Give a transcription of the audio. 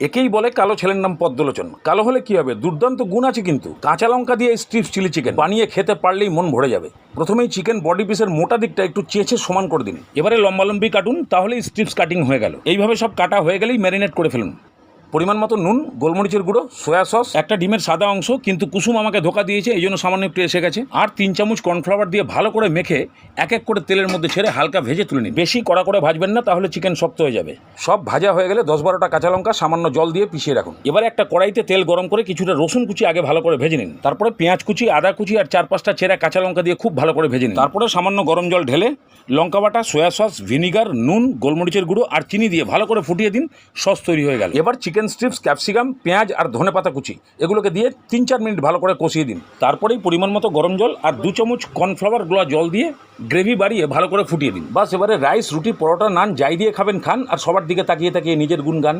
একেই বলে কালো ছেলের নাম পদ্মলোচন। কালো হলে কি হবে, দুর্দান্ত গুণ আছে কিন্তু। কাঁচা লঙ্কা দিয়ে স্ট্রিপস চিলি চিকেন বানিয়ে খেতে পারলেই মন ভরে যাবে। প্রথমেই চিকেন বডি পিসের মোটা দিকটা একটু চেঁচে সমান করে দিন। এবারে লম্বালম্বি কাটুন, তাহলেই স্ট্রিপস কাটিং হয়ে গেল। এইভাবে সব কাটা হয়ে গেলেই ম্যারিনেট করে ফেলুন। পরিমাণ মতো নুন, গোলমরিচের গুঁড়ো, সয়া সস, একটা ডিমের সাদা অংশ, কিন্তু কুসুম আমাকে ধোকা দিয়েছে, এই জন্য সামান্য একটু এসে গেছে, আর 3 চামচ কর্নফ্লাওয়ার দিয়ে ভালো করে মেখে এক এক করে তেলের মধ্যে ছেড়ে হালকা ভেজে তুলে নিন। বেশি কড়া করে ভাজবেন না, তাহলে চিকেন শক্ত হয়ে যাবে। সব ভাজা হয়ে গেলে 10-12টা কাঁচা লঙ্কা সামান্য জল দিয়ে পিষিয়ে রাখুন। এবারে একটা কড়াইতে তেল গরম করে কিছুটা রসুন কুচি আগে ভালো করে ভেজে নিন। তারপরে পেঁয়াজ কুচি, আদা কুচি আর 4-5টা চেরা কাঁচা লঙ্কা দিয়ে খুব ভালো করে ভেজে নিন। তারপরে সামান্য গরম জল ঢেলে লঙ্কা বাটা, সয়া সস, ভিনিগার, নুন, গোলমরিচের গুঁড়ো আর চিনি দিয়ে ভালো করে ফুটিয়ে দিন। সস তৈরি হয়ে গেল। এবার চিকেন স্ট্রিপস, ক্যাপসিকাম, পেঁয়াজ আর ধনেপাতা কুচি এগুলোকে দিয়ে 3-4 মিনিট ভালো করে কষিয়ে দিন। তারপরেই পরিমাণ মতো গরম জল আর 2 চামচ কর্নফ্লাওয়ার গুঁড়া জল দিয়ে গ্রেভি বাড়িয়ে ভালো করে ফুটিয়ে দিন। বাস, এবারে রাইস, রুটি, পরোটা, নান যাই দিয়ে খাবেন খান, আর সবার দিকে তাকিয়ে তাকিয়ে নিজের গুণ গান।